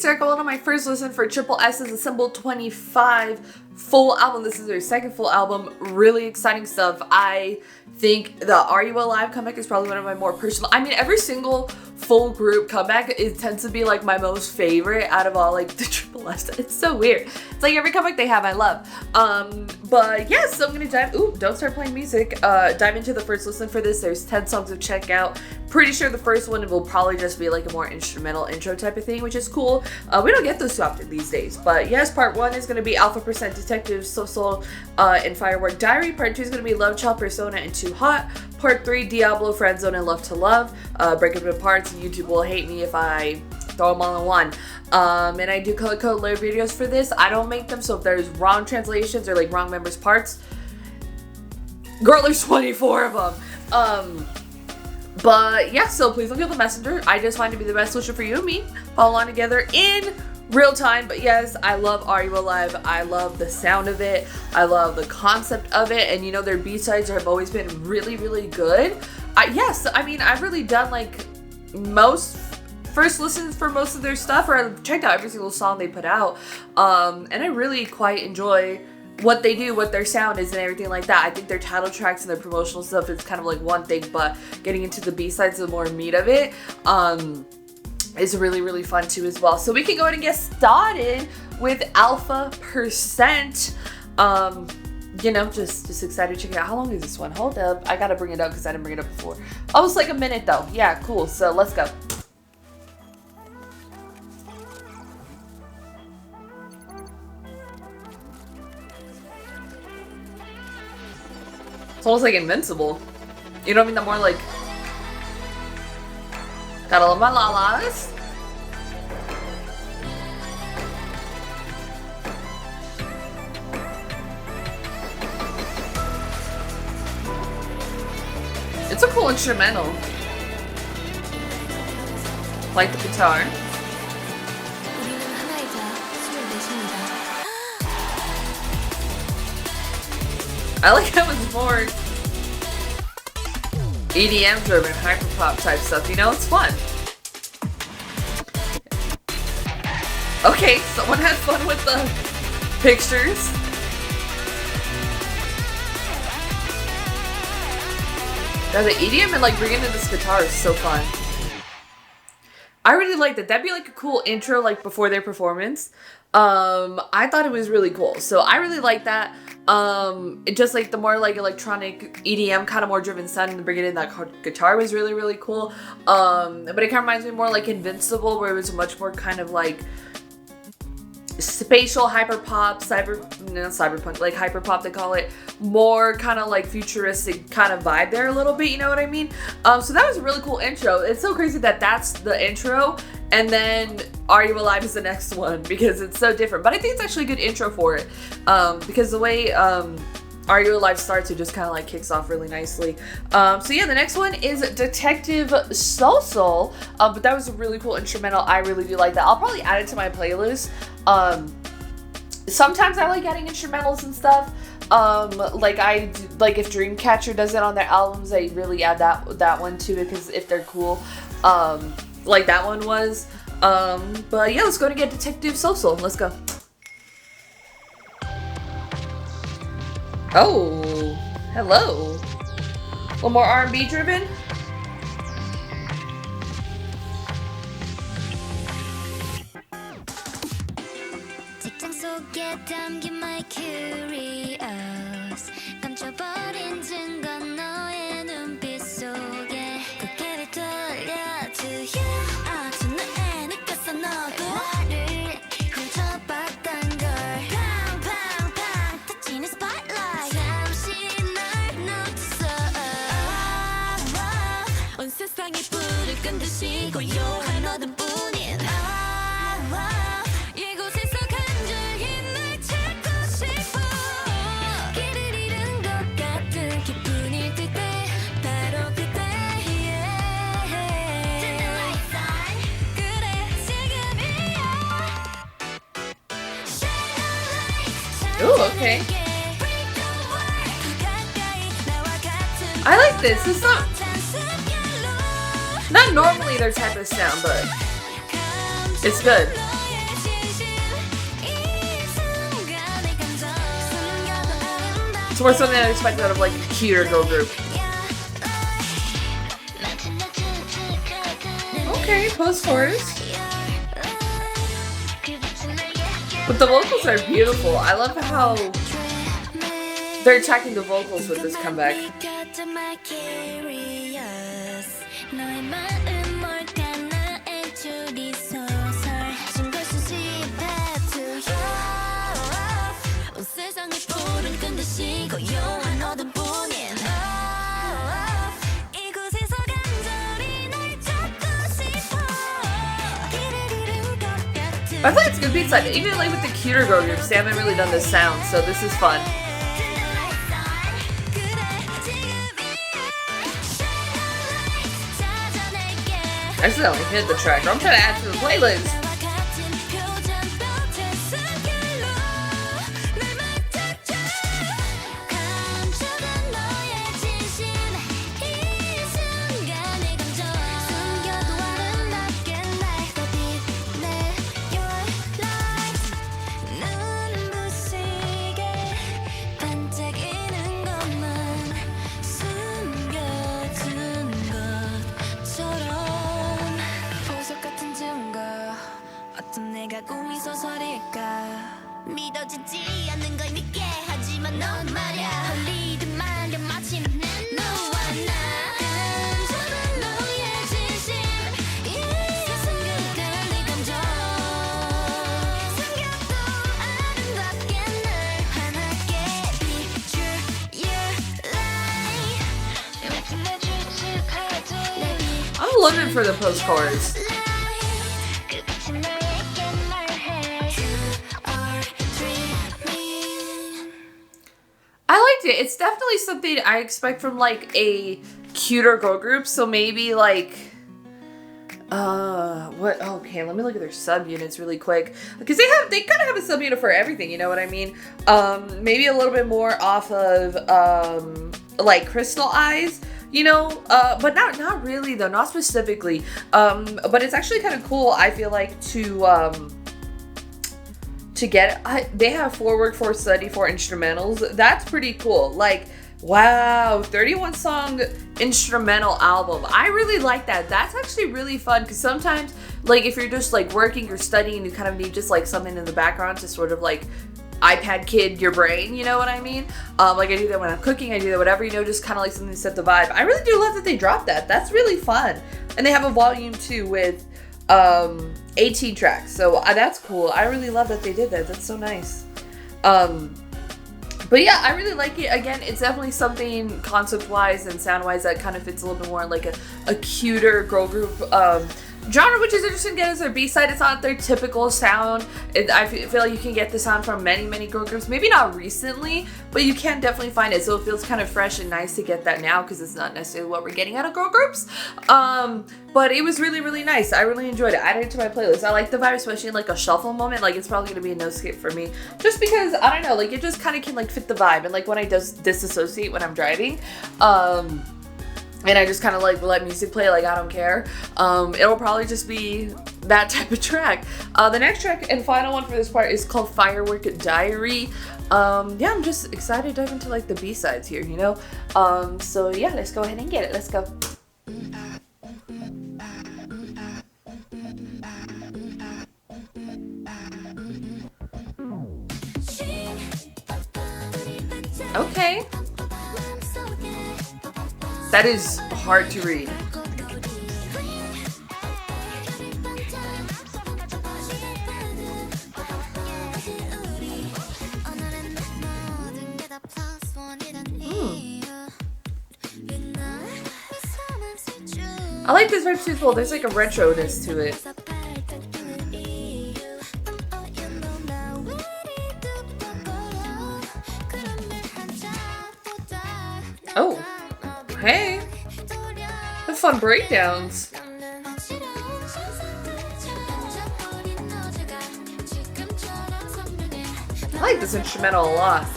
it's Erika. Welcome to my first listen for tripleS's ASSEMBLE25 full album. This is their second full album. Really exciting stuff. I think the Are You Alive comeback is probably one of my more personal. I mean, every single full group comeback, it tends to be like my most favorite out of all like the tripleS. It's so weird. It's like every comeback they have, I love. But yeah, so I'm gonna dive. Ooh, don't start playing music. Dive into the first listen for this. There's 10 songs to check out. Pretty sure the first one will probably just be like a more instrumental intro type of thing, which is cool. We don't get those too often these days. But yes, part 1 is gonna be Alpha % Detective, Soseol, and Firework Diary. Part 2 is gonna be Love Child, Persona, and Too Hot. Part 3, Diablo, Friendzone, and Love to Love. Break it into parts. YouTube will hate me if I throw them all in one. And I do color code lyric videos for this. I don't make them, so if there's wrong translations or like wrong members' parts, girl, there's 24 of them. But yeah, so please don't kill the messenger. I just find it to be the best solution for you and me. Follow along together in real time. But yes, I love Are You Alive. I love the sound of it. I love the concept of it. And you know, their B-sides have always been really, really good. Yes, I mean, I've really done like most first listens for most of their stuff, or I've checked out every single song they put out. And I really quite enjoy what they do, what their sound is, and everything like that. I think their title tracks and their promotional stuff is kind of like one thing, but getting into the B-sides, the more meat of it, is really, really fun too as well. So we can go ahead and get started with Alpha %. You know, just excited to check it out. How long is this one? Hold up. I gotta bring it up because I didn't bring it up before. Oh, it's like a minute though. Yeah, cool. So let's go. It's almost like Invincible. You know what I mean? The more like... Gotta love my lalas. It's a cool instrumental. Like the guitar. I like how it's more EDM driven, hyperpop type stuff, you know, it's fun. Okay, someone had fun with the pictures. Now the EDM and like bringing in this guitar is so fun. I really liked it. That'd be like a cool intro like before their performance. I thought it was really cool. So I really like that. It just like the more like electronic EDM kind of more driven sound and bringing in that guitar was really, really cool. But it kind of reminds me more like Invincible, where it was much more kind of like spatial hyperpop, cyberpunk, like hyperpop they call it, more kind of like futuristic kind of vibe there a little bit, you know what I mean? So that was a really cool intro. It's so crazy that that's the intro and then Are You Alive is the next one because it's so different. But I think it's actually a good intro for it because the way Are You Alive starts, it just kind of like kicks off really nicely. So yeah, the next one is Detective Soseol, but that was a really cool instrumental. I really do like that. I'll probably add it to my playlist. Sometimes I like adding instrumentals and stuff. Like if Dreamcatcher does it on their albums, I really add that one too because if they're cool, like that one was. But yeah, let's go to get Detective Soseol. Let's go. Oh, hello. A little more R&B driven. Ooh, okay. I like this. It's not normally their type of sound, but it's good. more something I expected out of like a cuter girl group. Okay, post-chorus. But the vocals are beautiful. I love how they're attacking the vocals with this comeback. I feel like it's a good beat side. Even like with the cuter girl groups, they haven't really done this sound, so this is fun. I still only hit the track. I'm trying to add to the playlist. I'm living for the post-chorus. I liked it. It's definitely something I expect from like a cuter girl group. So maybe like, what? Okay, let me look at their subunits really quick because they kind of have a subunit for everything. You know what I mean? Maybe a little bit more off of like Crystal Eyes. You know, but not really though, not specifically. But it's actually kind of cool. I feel like to get they have Forward for Study for instrumentals. That's pretty cool. Like, wow, 31 song instrumental album. I really like that. That's actually really fun because sometimes, like, if you're just like working or studying, you kind of need just like something in the background to sort of like iPad kid your brain, you know what I mean? Like I do that when I'm cooking, I do that whatever, you know, just kind of like something to set the vibe. I really do love that they dropped that. That's really fun. And they have a volume 2 with 18 tracks. So that's cool. I really love that they did that. That's so nice. But yeah, I really like it. Again, it's definitely something concept-wise and sound-wise that kind of fits a little bit more like a cuter girl group genre, which is interesting again as their B-side. It's not their typical sound. I feel like you can get the sound from many girl groups. Maybe not recently, but you can definitely find it. So it feels kind of fresh and nice to get that now because it's not necessarily what we're getting out of girl groups. But it was really nice. I really enjoyed it. I added it to my playlist. I like the vibe, especially in like a shuffle moment. Like it's probably gonna be a no skip for me, just because I don't know. Like it just kind of can like fit the vibe, and like when I disassociate when I'm driving. And I just kind of like let music play, like I don't care. It'll probably just be that type of track. The next track and final one for this part is called Firework Diary. Yeah, I'm just excited to dive into like the B-sides here, you know? So yeah, let's go ahead and get it. Let's go. Okay. That is hard to read. I like this vibe too as well. There's like a retro-ness to it. Oh. Hey, the fun breakdowns. I like this instrumental a lot.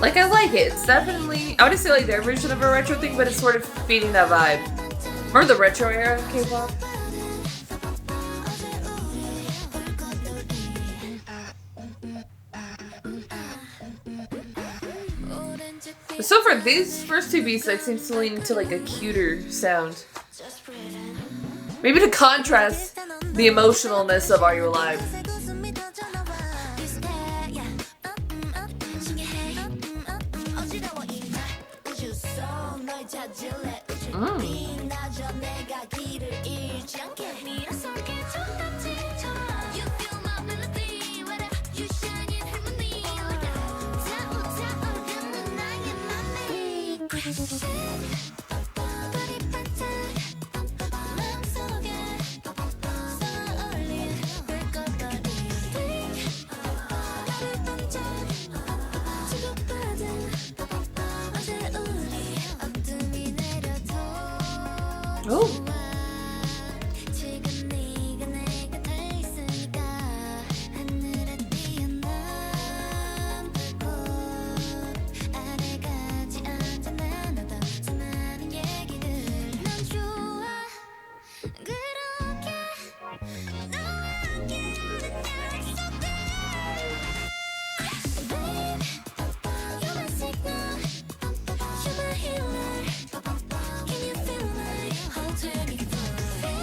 Like, I like it. It's definitely, I would say like their version of a retro thing, but it's sort of feeding that vibe. Remember the retro era of K-pop? So for these first two B-sides, seems to lean into like a cuter sound. Maybe to contrast the emotionalness of Are You Alive? Oh.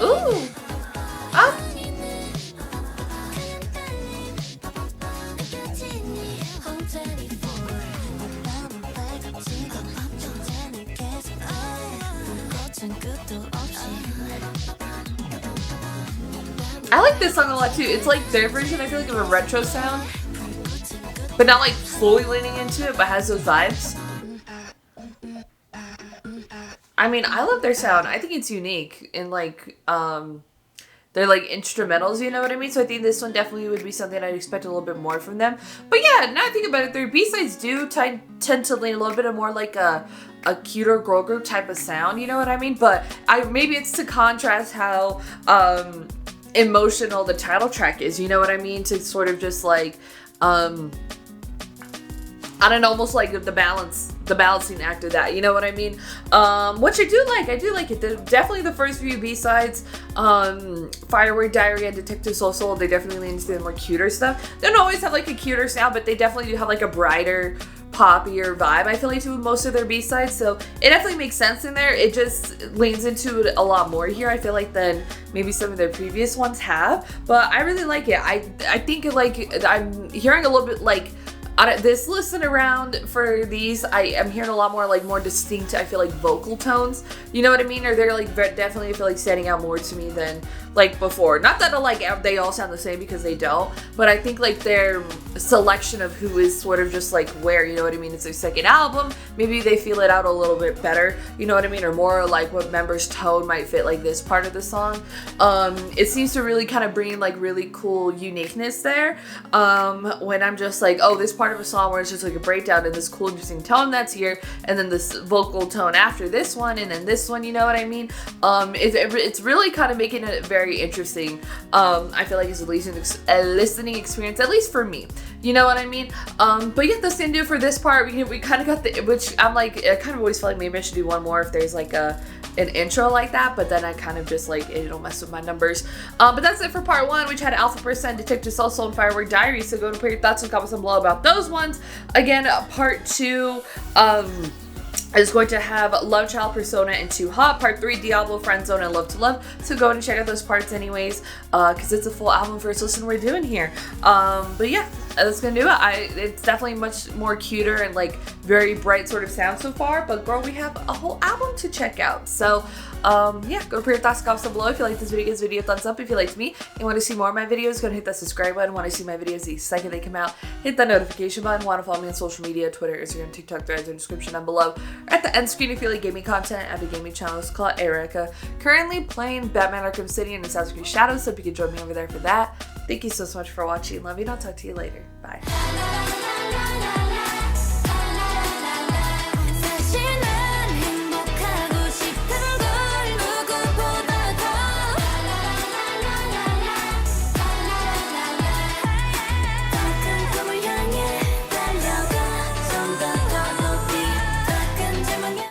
Ooh. Ah. I like this song a lot too. It's like their version, I feel like, of a retro sound, but not like fully leaning into it, but has those vibes. I mean, I love their sound. I think it's unique in like, they're like instrumentals, you know what I mean? So I think this one definitely would be something I'd expect a little bit more from them. But yeah, now I think about it, their B-sides do tend to lean a little bit more like a cuter girl group type of sound, you know what I mean? But maybe it's to contrast how emotional the title track is, you know what I mean? To sort of just like, I don't know, almost like the balancing act of that, you know what I mean? Which I do like it. Definitely the first few B-sides, Firework Diary and Detective Soseol, they definitely lean into the more cuter stuff. They don't always have like a cuter sound, but they definitely do have like a brighter, poppier vibe, I feel like, to most of their B-sides. So it definitely makes sense in there. It just leans into it a lot more here, I feel like, than maybe some of their previous ones have. But I really like it. I think like I'm hearing a little bit like, this listen around for these, I am hearing a lot more like more distinct, I feel like, vocal tones, you know what I mean? Or they're like definitely, I feel like, standing out more to me than like before. Not that like they all sound the same, because they don't, but I think like their selection of who is sort of just like where, you know what I mean? It's their second album, maybe they feel it out a little bit better, you know what I mean? Or more like what members' tone might fit like this part of the song. It seems to really kind of bring like really cool uniqueness there, when I'm just like, oh, this part of a song where it's just like a breakdown and this cool interesting tone that's here, and then this vocal tone after this one, and then this one, you know what I mean? It's really kind of making it very interesting. I feel like it's a listening experience, at least for me, you know what I mean? But yeah, that's gonna do it for this part. We kind of got which I'm like, I kind of always feel like maybe I should do one more if there's like an intro like that, but then I kind of just like, it'll mess with my numbers. But that's it for part one, which had Alpha Percent, Detective Soseol, and Firework Diary. So go to put your thoughts and comments down below about those ones. Again, part two is going to have Love Child, Persona, and Too Hot. Part 3, Diablo, Friend Zone, and Love to Love. So go and check out those parts anyways, because it's a full album first listen we're doing here. But yeah, that's gonna do it. It's definitely much more cuter and like very bright sort of sound so far, but girl, we have a whole album to check out. So yeah, go to put your thoughts and comments down below. If you like this video, give this video a thumbs up. If you liked me and want to see more of my videos, go and hit that subscribe button. Want to see my videos the second they come out, hit that notification button. Want to follow me on social media, Twitter, Instagram, TikTok, threads in the description down below. At the end screen, if you like gaming content, I have a gaming channel. It's called Erika. Currently playing Batman Arkham City and Assassin's Creed Shadows, so if you can join me over there for that. Thank you so much for watching. Love you, and I'll talk to you later. Bye.